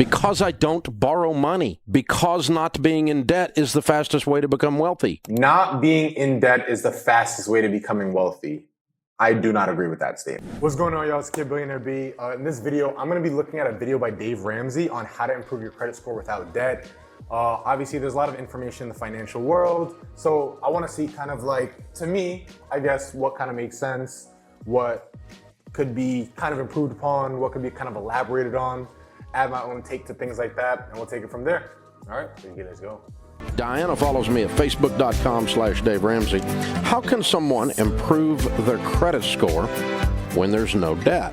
Because I don't borrow money. Because not being in debt is the fastest way to become wealthy. Not being in debt is the fastest way to becoming wealthy. I do not agree with that statement. What's going on, y'all? It's Kid Billionaire B. In this video, I'm going to be looking at a video by Dave Ramsey on how to improve your credit score without debt. Obviously, there's a lot of information in the financial world, so I want to see kind of like, to me, I guess, what kind of makes sense, what could be kind of improved upon, what could be kind of elaborated on, add my own take to things like that, and we'll take it from there. All right, let's go. Diana follows me at facebook.com/Dave Ramsey. How can someone improve their credit score when there's no debt?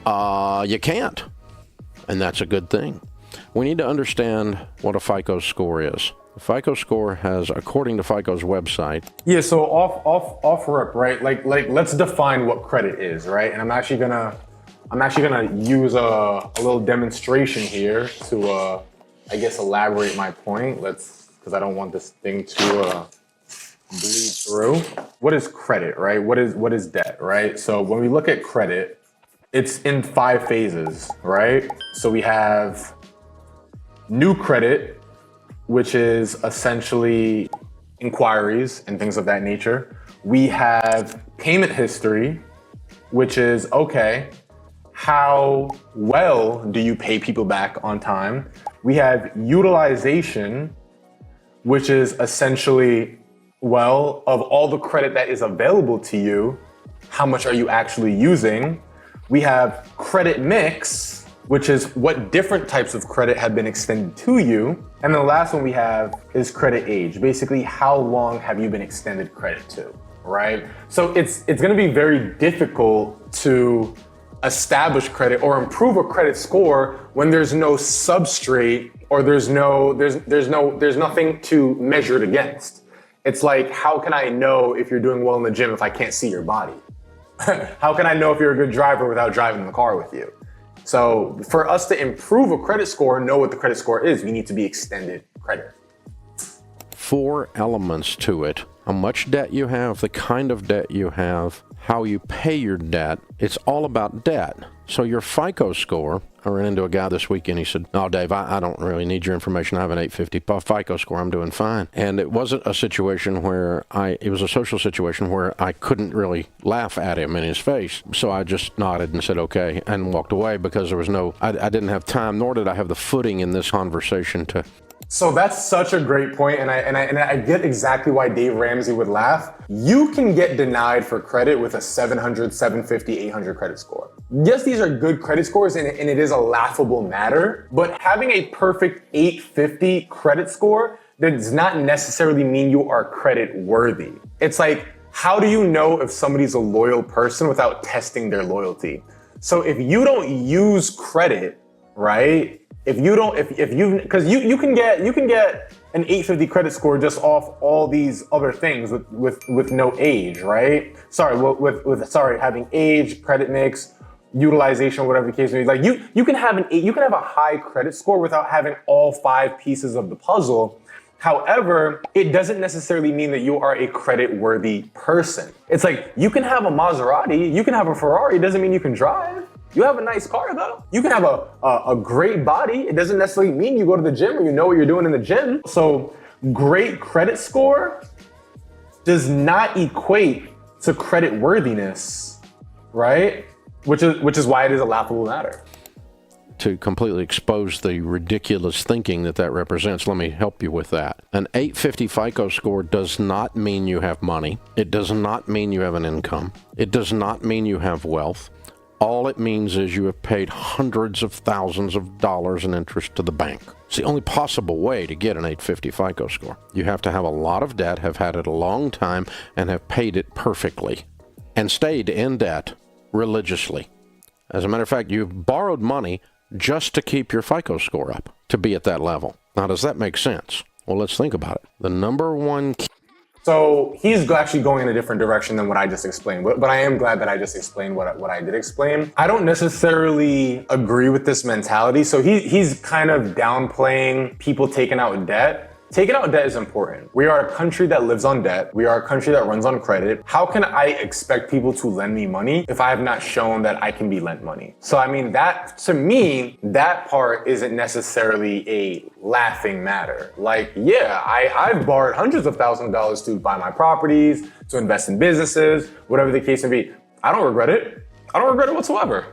You can't, and that's a good thing. We need to understand what a FICO score is. The FICO score has, according to FICO's website. Yeah, so off rip, right? Like let's define what credit is, right? And I'm actually gonna use a little demonstration here to I guess elaborate my point. Because I don't want this thing to bleed through. What is credit, right? What is debt, right? So when we look at credit, it's in 5 phases, right? So we have new credit, which is essentially inquiries and things of that nature. We have payment history, which is, okay, how well do you pay people back on time? We have utilization, which is essentially, well, of all the credit that is available to you, how much are you actually using? We have credit mix, which is what different types of credit have been extended to you. And the last one we have is credit age. Basically, how long have you been extended credit to, right? So it's gonna be very difficult to establish credit or improve a credit score when there's no substrate or there's nothing to measure it against. It's like, how can I know if you're doing well in the gym if I can't see your body? How can I know if you're a good driver without driving the car with you? So for us to improve a credit score and know what the credit score is, we need to be extended credit. 4 elements to it. How much debt you have, the kind of debt you have, how you pay your debt. It's all about debt. So your FICO score, I ran into a guy this weekend, he said, "Oh, Dave, I don't really need your information. I have an 850 FICO score. I'm doing fine." And it wasn't a situation where it was a social situation where I couldn't really laugh at him in his face. So I just nodded and said, okay, and walked away because there was I didn't have time, nor did I have the footing in this conversation to. So that's such a great point, and I get exactly why Dave Ramsey would laugh. You can get denied for credit with a 700, 750, 800 credit score. Yes, these are good credit scores, and it is a laughable matter, but having a perfect 850 credit score does not necessarily mean you are credit worthy. It's like, how do you know if somebody's a loyal person without testing their loyalty? So if you don't use credit, right? Because you can get an 850 credit score just off all these other things with no age, right? Sorry, having age, credit mix, utilization, whatever the case may be. Like you can have a high credit score without having all 5 pieces of the puzzle. However, it doesn't necessarily mean that you are a credit-worthy person. It's like, you can have a Maserati, you can have a Ferrari, it doesn't mean you can drive. You have a nice car though. You can have a great body. It doesn't necessarily mean you go to the gym or you know what you're doing in the gym. So great credit score does not equate to credit worthiness, right? Which is why it is a laughable matter. To completely expose the ridiculous thinking that represents, let me help you with that. An 850 FICO score does not mean you have money. It does not mean you have an income. It does not mean you have wealth. All it means is you have paid hundreds of thousands of dollars in interest to the bank. It's the only possible way to get an 850 FICO score. You have to have a lot of debt, have had it a long time, and have paid it perfectly, and stayed in debt religiously. As a matter of fact, you've borrowed money just to keep your FICO score up, to be at that level. Now, does that make sense? Well, let's think about it. The number one key. So he's actually going in a different direction than what I just explained, but I am glad that I just explained what I did explain. I don't necessarily agree with this mentality. So he's kind of downplaying people taking out debt. taking out debt is important. We are a country that lives on debt. We are a country that runs on credit. How can I expect people to lend me money if I have not shown that I can be lent money? So I mean, that to me, that part isn't necessarily a laughing matter. Like, yeah, I've borrowed hundreds of thousands of dollars to buy my properties, to invest in businesses, whatever the case may be. I don't regret it. I don't regret it whatsoever.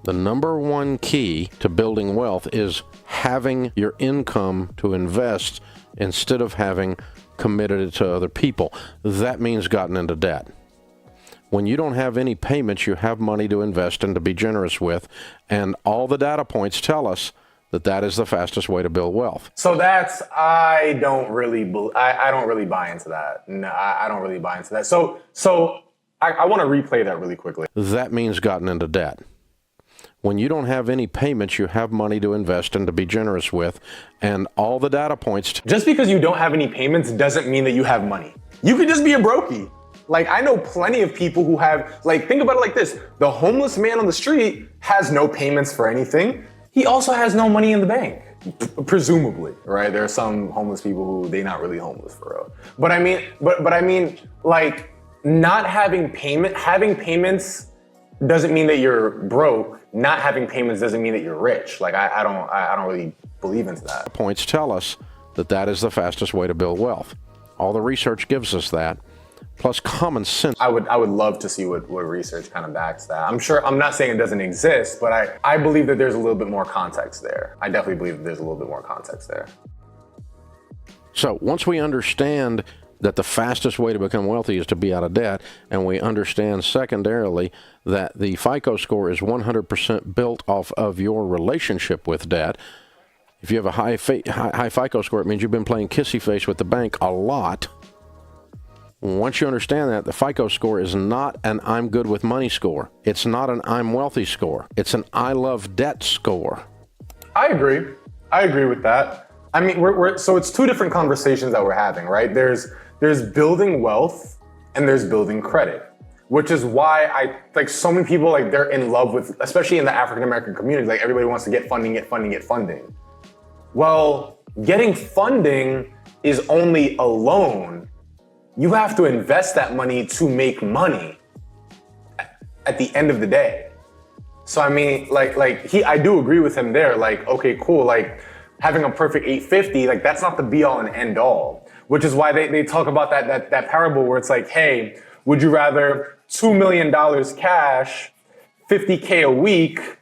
The number one key to building wealth is having your income to invest instead of having committed it to other people. That means gotten into debt. When you don't have any payments, you have money to invest and to be generous with, and all the data points tell us that that is the fastest way to build wealth. So I don't really buy into that. No, I don't really buy into that. So I want to replay that really quickly. That means gotten into debt. When you don't have any payments, you have money to invest and to be generous with, and all the data points. Just because you don't have any payments doesn't mean that you have money. You could just be a brokey. Like, I know plenty of people who have, like, think about it like this. The homeless man on the street has no payments for anything. He also has no money in the bank, presumably, right? There are some homeless people who they're not really homeless for real. But I mean, like, not having payments doesn't mean that you're broke. Not having payments doesn't mean that you're rich. Like, I don't really believe into that. Points tell us that that is the fastest way to build wealth. All the research gives us that, plus common sense. I would love to see what research kind of backs that. I'm not saying it doesn't exist, but I believe that there's a little bit more context there. I definitely believe that there's a little bit more context there. So once we understand that the fastest way to become wealthy is to be out of debt, and we understand secondarily that the FICO score is 100% built off of your relationship with debt. If you have a high FICO score, it means you've been playing kissy face with the bank a lot. Once you understand that, the FICO score is not an I'm good with money score. It's not an I'm wealthy score. It's an I love debt score. I agree with that. I mean, so it's two different conversations that we're having, right? There's building wealth and there's building credit, which is why so many people, like, they're in love with, especially in the African American community, like, everybody wants to get funding. Well, getting funding is only a loan. You have to invest that money to make money at the end of the day. So I mean, I do agree with him there. Like, okay, cool. Like, having a perfect 850, like, that's not the be all and end all. Which is why they talk about that parable where it's like, hey, would you rather $2 million cash, 50K a week,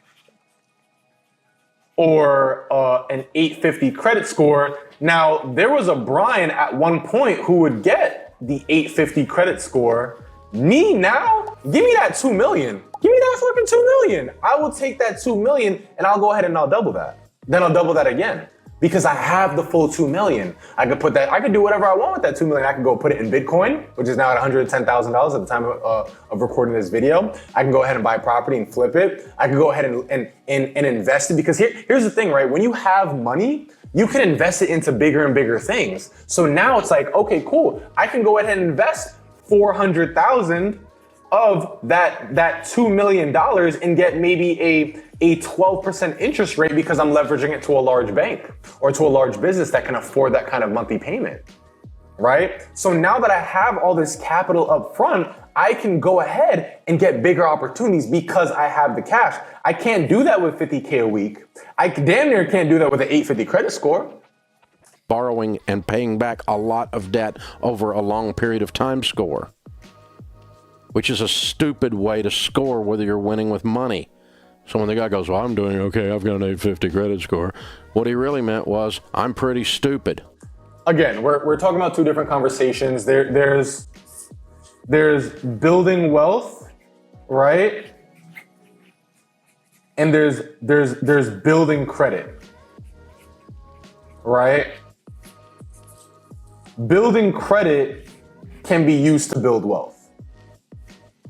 or an 850 credit score? Now, there was a Brian at one point who would get the 850 credit score. Me now? Give me that 2 million. Give me that fucking 2 million. I will take that 2 million and I'll go ahead and I'll double that. Then I'll double that again. Because I have the full 2 million. I could do whatever I want with that 2 million. I can go put it in Bitcoin, which is now at $110,000 at the time of recording this video. I can go ahead and buy property and flip it. I can go ahead and invest it, because here's the thing, right? When you have money, you can invest it into bigger and bigger things. So now it's like, okay, cool. I can go ahead and invest 400,000 of that $2 million and get maybe a 12% interest rate because I'm leveraging it to a large bank or to a large business that can afford that kind of monthly payment, right? So now that I have all this capital up front, I can go ahead and get bigger opportunities because I have the cash. I can't do that with 50K a week. I damn near can't do that with an 850 credit score. Borrowing and paying back a lot of debt over a long period of time score, which is a stupid way to score whether you're winning with money. So when the guy goes, well, I'm doing okay, I've got an 850 credit score, what he really meant was, I'm pretty stupid. Again, we're talking about two different conversations. There's building wealth, right? And there's building credit, right? Building credit can be used to build wealth.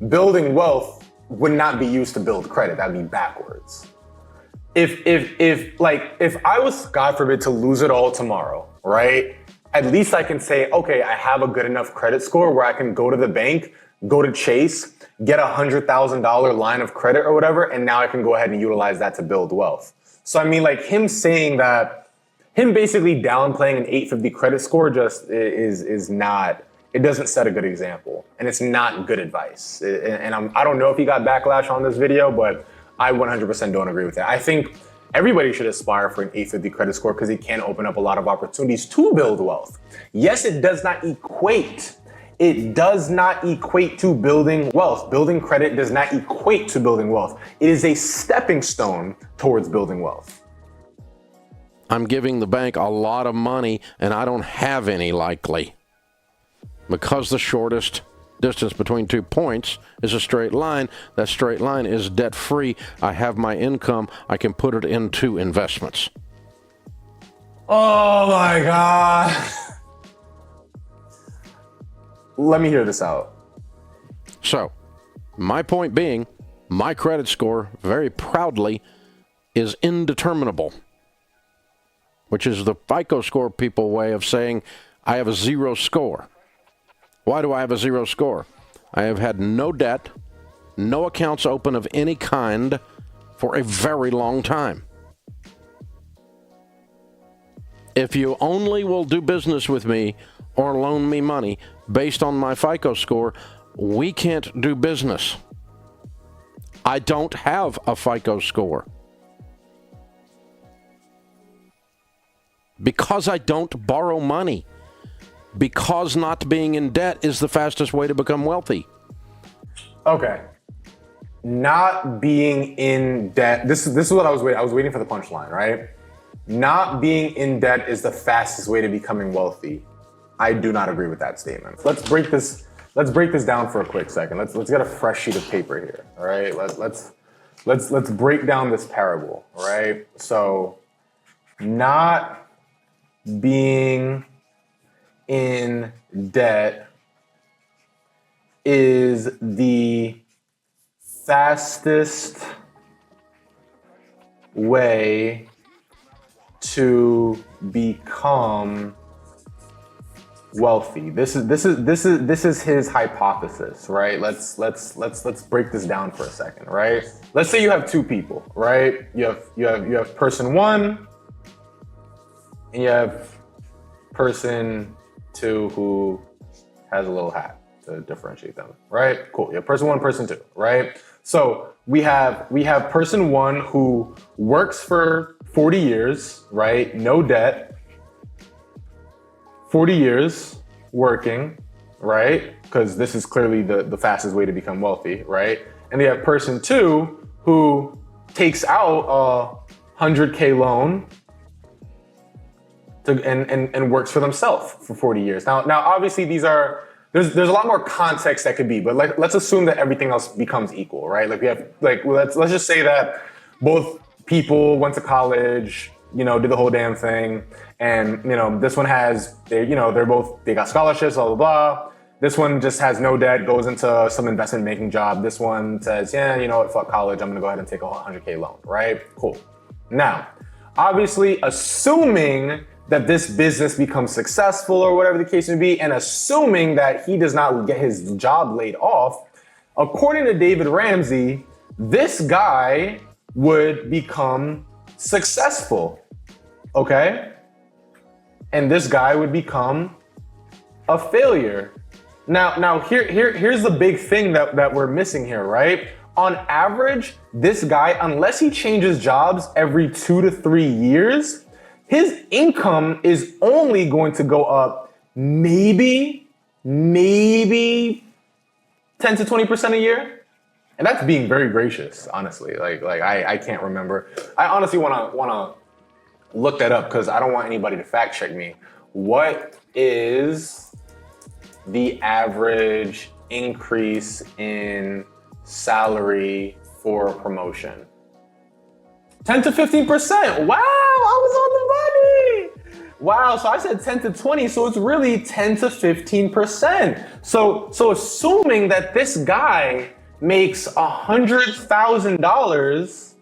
Building wealth would not be used to build credit. That'd be backwards. If I was, God forbid, to lose it all tomorrow, right? At least I can say, okay, I have a good enough credit score where I can go to the bank, go to Chase, get a $100,000 line of credit or whatever, and now I can go ahead and utilize that to build wealth. So I mean, like, him saying that him basically downplaying an 850 credit score just is not, it doesn't set a good example, and it's not good advice. And I don't know if he got backlash on this video, but I 100% don't agree with that. I think everybody should aspire for an 850 credit score because it can open up a lot of opportunities to build wealth. Yes, it does not equate. It does not equate to building wealth. Building credit does not equate to building wealth. It is a stepping stone towards building wealth. I'm giving the bank a lot of money and I don't have any likely. Because the shortest distance between 2 points is a straight line, that straight line is debt-free. I have my income. I can put it into investments. Oh my God. Let me hear this out. So, my point being, my credit score, very proudly, is indeterminable, which is the FICO score people way of saying I have a 0 score. Why do I have a 0 score? I have had no debt, no accounts open of any kind for a very long time. If you only will do business with me or loan me money based on my FICO score, we can't do business. I don't have a FICO score. Because I don't borrow money. Because not being in debt is the fastest way to become wealthy. Okay. Not being in debt. This is what I was waiting. I was waiting for the punchline, right? Not being in debt is the fastest way to becoming wealthy. I do not agree with that statement. Let's break this down for a quick second. Let's get a fresh sheet of paper here. All right. Let's break down this parable. All right. So, not being in debt is the fastest way to become wealthy. This is his hypothesis, right? Let's break this down for a second, right? Let's say you have 2 people, right? You have person 1 and you have person 2 who has a little hat to differentiate them, right? Cool. You have person 1, person 2, right? So we have person 1 who works for 40 years, right? No debt. 40 years working, right? Because this is clearly the fastest way to become wealthy, right? And they have person 2 who takes out a 100K loan and works for themselves for 40 years. Now obviously there's a lot more context that could be, but let's assume that everything else becomes equal, right? Let's just say that both people went to college, did the whole damn thing, and this one they got scholarships, blah blah blah. This one just has no debt, goes into some investment banking job. This one says, yeah, you know what, fuck college, I'm gonna go ahead and take a 100K loan, right? Cool. Now, obviously, assuming that this business becomes successful or whatever the case may be, and assuming that he does not get his job laid off, according to David Ramsey, this guy would become successful, okay? And this guy would become a failure. Now here's the big thing that we're missing here, right? On average, this guy, unless he changes jobs every 2 to 3 years, his income is only going to go up maybe 10 to 20% a year. And that's being very gracious, honestly. I can't remember. I honestly wanna look that up because I don't want anybody to fact check me. What is the average increase in salary for a promotion? 10 to 15%. Wow, I was on the money. Wow, so I said 10 to 20, so it's really 10 to 15%. So assuming that this guy makes $100,000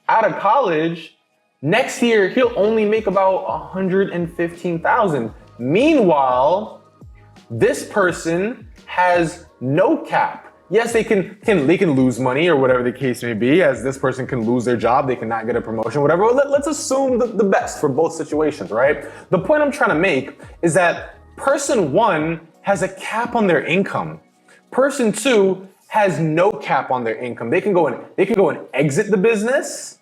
out of college, next year he'll only make about $115,000. Meanwhile, this person has no cap. yes, they can lose money or whatever the case may be, as this person can lose their job, they cannot get a promotion, whatever. Well, let's assume the best for both situations, right? The point I'm trying to make is that person one has a cap on their income. Person two has no cap on their income. They can go and exit the business.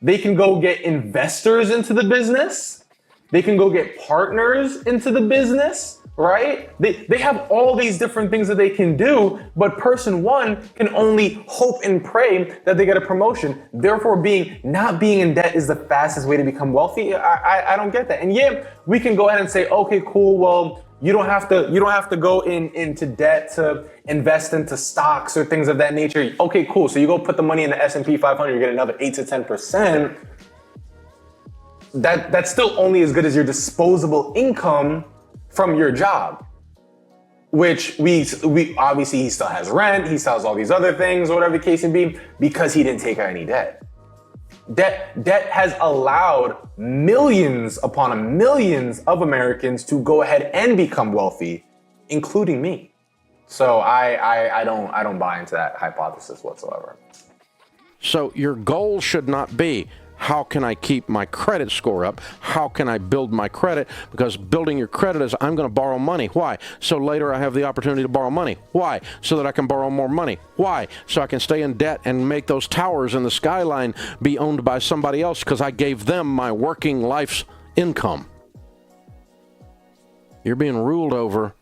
They can go get investors into the business. They can go get partners into the business, right? They have all these different things that they can do, but person one can only hope and pray that they get a promotion. Therefore, not being in debt is the fastest way to become wealthy. I don't get that. And yeah, we can go ahead and say, okay, cool, well, you don't have to go into debt to invest into stocks or things of that nature. Okay, cool. So you go put the money in the S&P 500, you get another 8 to 10%. That's still only as good as your disposable income from your job, which we obviously he still has rent, he still has all these other things, or whatever the case may be, because he didn't take out any debt. Debt has allowed millions upon millions of Americans to go ahead and become wealthy, including me. So I don't buy into that hypothesis whatsoever. So your goal should not be, how can I keep my credit score up? How can I build my credit? Because building your credit is, I'm going to borrow money. Why? So later I have the opportunity to borrow money. Why? So that I can borrow more money. Why? So I can stay in debt and make those towers in the skyline be owned by somebody else because I gave them my working life's income. You're being ruled over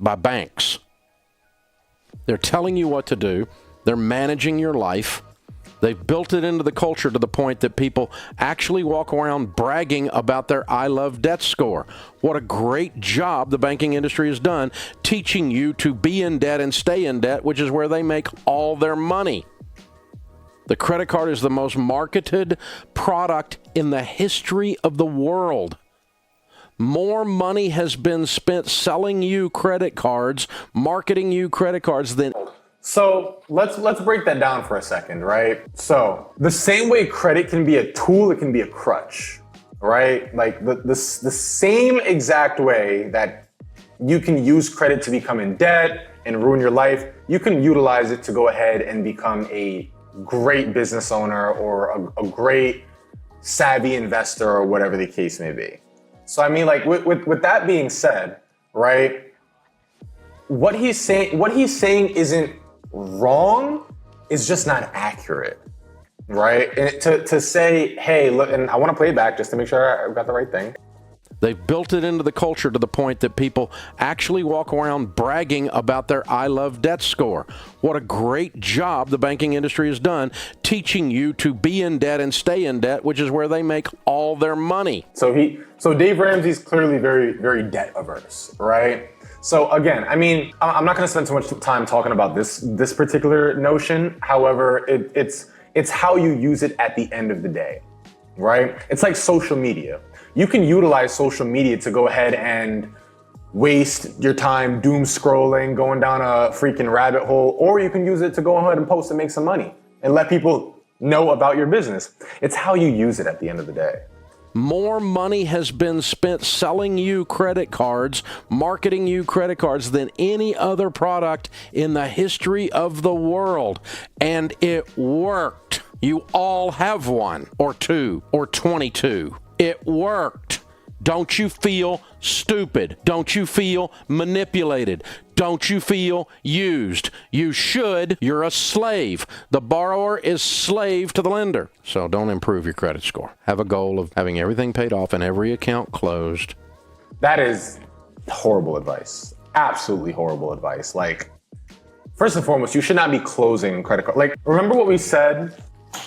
by banks. They're telling you what to do. They're managing your life. They've built it into the culture to the point that people actually walk around bragging about their I love debt score. What a great job the banking industry has done teaching you to be in debt and stay in debt, which is where they make all their money. The credit card is the most marketed product in the history of the world. More money has been spent selling you credit cards, marketing you credit cards than... So let's break that down for a second, right? So the same way credit can be a tool, it can be a crutch, right? Like the same exact way that you can use credit to become in debt and ruin your life, you can utilize it to go ahead and become a great business owner or a great savvy investor or whatever the case may be. So I mean, like with that being said, right? What he's saying isn't wrong, is just not accurate, right? And to say, hey, look, and I want to play it back just to make sure I've got the right thing. They've built it into the culture to the point that people actually walk around bragging about their I love debt score. What a great job the banking industry has done teaching you to be in debt and stay in debt, which is where they make all their money. So Dave Ramsey's clearly very, very debt averse, right? So again, I mean, I'm not going to spend too much time talking about this particular notion. However, it's how you use it at the end of the day, right? It's like social media. You can utilize social media to go ahead and waste your time doom scrolling, going down a freaking rabbit hole, or you can use it to go ahead and post and make some money and let people know about your business. It's how you use it at the end of the day. More money has been spent selling you credit cards, marketing you credit cards than any other product in the history of the world. And it worked. You all have one or two or 22. It worked. Don't you feel stupid? Don't you feel manipulated? Don't you feel used? You should. You're a slave. The borrower is slave to the lender. So don't improve your credit score. Have a goal of having everything paid off and every account closed. That is horrible advice. Absolutely horrible advice. Like, first and foremost, you should not be closing credit card. Like, remember what we said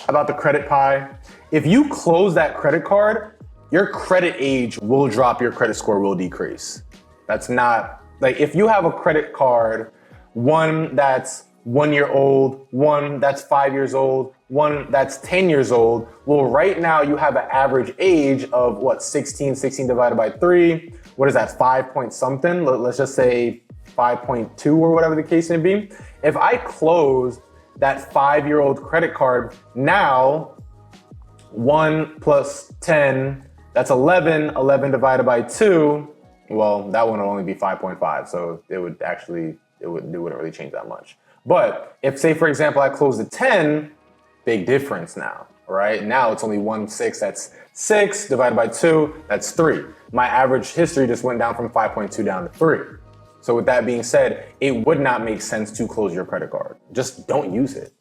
about the credit pie? If you close that credit card, your credit age will drop, your credit score will decrease. That's not, like, if you have a credit card, one that's 1 year old, one that's 5 years old, one that's 10 years old, well, right now you have an average age of what, 16 divided by 3. What is that, 5 point something? Let's just say 5.2 or whatever the case may be. If I close that 5-year-old credit card now, 1 plus 10, that's 11. 11 divided by 2, well, that one would only be 5.5. So it wouldn't really change that much. But if, say, for example, I closed at 10, big difference now, right? Now it's only 1/6, that's 6 divided by 2, that's 3. My average history just went down from 5.2 down to 3. So with that being said, it would not make sense to close your credit card. Just don't use it.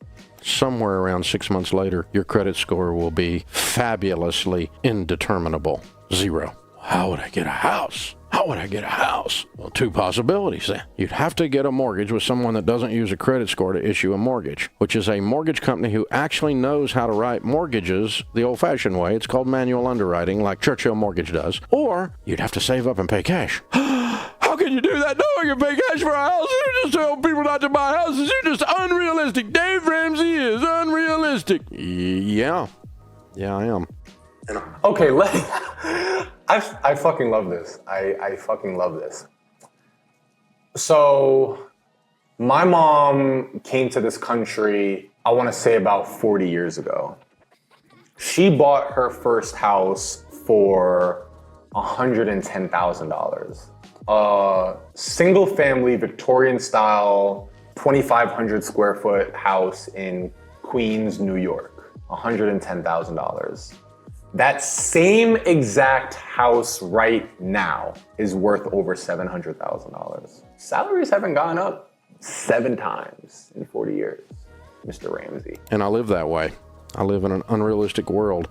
Somewhere around 6 months later, your credit score will be fabulously indeterminable. 0. How would I get a house? How would I get a house? Well, 2 possibilities then. You'd have to get a mortgage with someone that doesn't use a credit score to issue a mortgage, which is a mortgage company who actually knows how to write mortgages the old-fashioned way. It's called manual underwriting, like Churchill Mortgage does. Or you'd have to save up and pay cash. How can you do that? No one can pay cash for a house. You just tell people not to buy houses. You're just unrealistic. Dave Ramsey is unrealistic. Yeah, I am. Okay, I fucking love this. I fucking love this. So, my mom came to this country, I want to say about 40 years ago. She bought her first house for $110,000. A single family Victorian style 2,500 square foot house in Queens, New York. $110,000. That same exact house right now is worth over $700,000. Salaries haven't gone up 7 times in 40 years, Mr. Ramsey. And I live that way. I live in an unrealistic world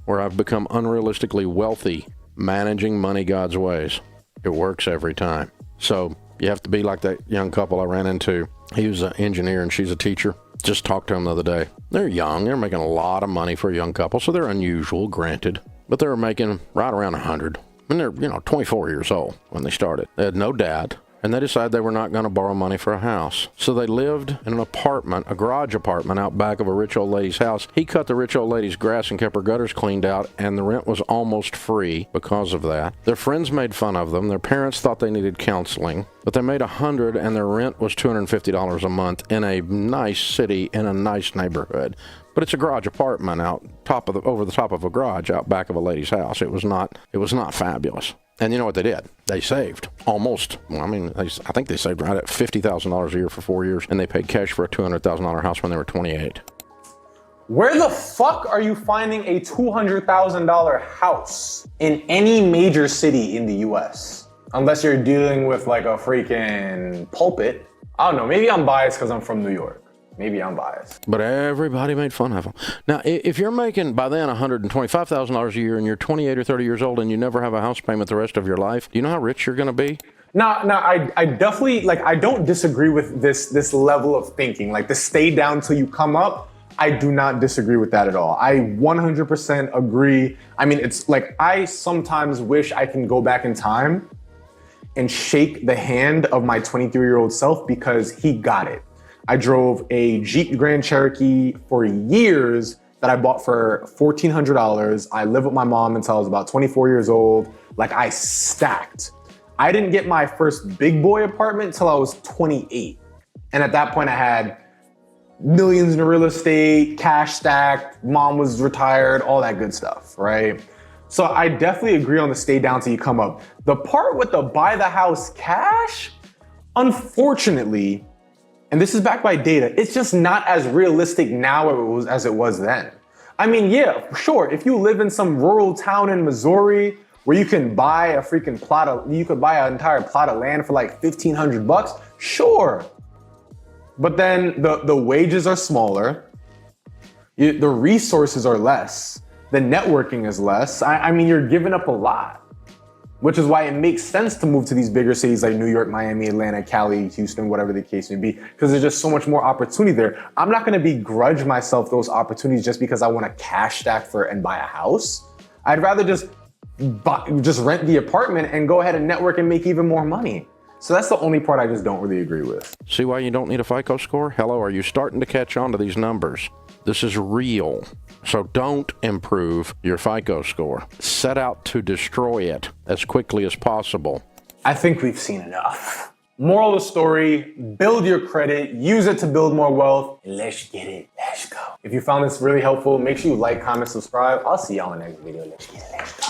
where I've become unrealistically wealthy managing money God's ways. It works every time. So you have to be like that young couple I ran into. He was an engineer and she's a teacher. Just talked to them the other day. They're young. They're making a lot of money for a young couple, so they're unusual, granted. But they were making right around 100. And they're, 24 years old when they started. They had no dad. And they decided they were not going to borrow money for a house. So they lived in an apartment, a garage apartment out back of a rich old lady's house. He cut the rich old lady's grass and kept her gutters cleaned out, and the rent was almost free because of that. Their friends made fun of them. Their parents thought they needed counseling, but they made $100, and their rent was $250 a month in a nice city in a nice neighborhood. But it's a garage apartment over the top of a garage out back of a lady's house. It was not fabulous. And you know what they did? They saved almost, I think they saved right at $50,000 a year for 4 years, and they paid cash for a $200,000 house when they were 28. Where the fuck are you finding a $200,000 house in any major city in the US? Unless you're dealing with like a freaking pulpit. I don't know, maybe I'm biased because I'm from New York. Maybe I'm biased. But everybody made fun of them. Now, if you're making, by then, $125,000 a year and you're 28 or 30 years old and you never have a house payment the rest of your life, do you know how rich you're going to be? No, I definitely, I don't disagree with this level of thinking. Like, the stay down till you come up, I do not disagree with that at all. I 100% agree. I mean, it's like, I sometimes wish I can go back in time and shake the hand of my 23-year-old self because he got it. I drove a Jeep Grand Cherokee for years that I bought for $1,400. I lived with my mom until I was about 24 years old. Like, I stacked. I didn't get my first big boy apartment until I was 28. And at that point I had millions in real estate, cash stacked, mom was retired, all that good stuff, right? So I definitely agree on the stay down till you come up. The part with the buy the house cash, unfortunately, and this is backed by data, it's just not as realistic now as it was then. I mean, yeah, sure, if you live in some rural town in Missouri where you can buy a freaking you could buy an entire plot of land for like $1,500, sure. But then the wages are smaller, the resources are less, the networking is less. I mean, you're giving up a lot. Which is why it makes sense to move to these bigger cities like New York, Miami, Atlanta, Cali, Houston, whatever the case may be, because there's just so much more opportunity there. I'm not gonna begrudge myself those opportunities just because I wanna cash stack and buy a house. I'd rather just rent the apartment and go ahead and network and make even more money. So that's the only part I just don't really agree with. See why you don't need a FICO score? Hello, are you starting to catch on to these numbers? This is real. So don't improve your FICO score. Set out to destroy it as quickly as possible. I think we've seen enough. Moral of the story, build your credit, use it to build more wealth, and let's get it, let's go. If you found this really helpful, make sure you like, comment, subscribe. I'll see y'all in the next video. Let's get it, let's go.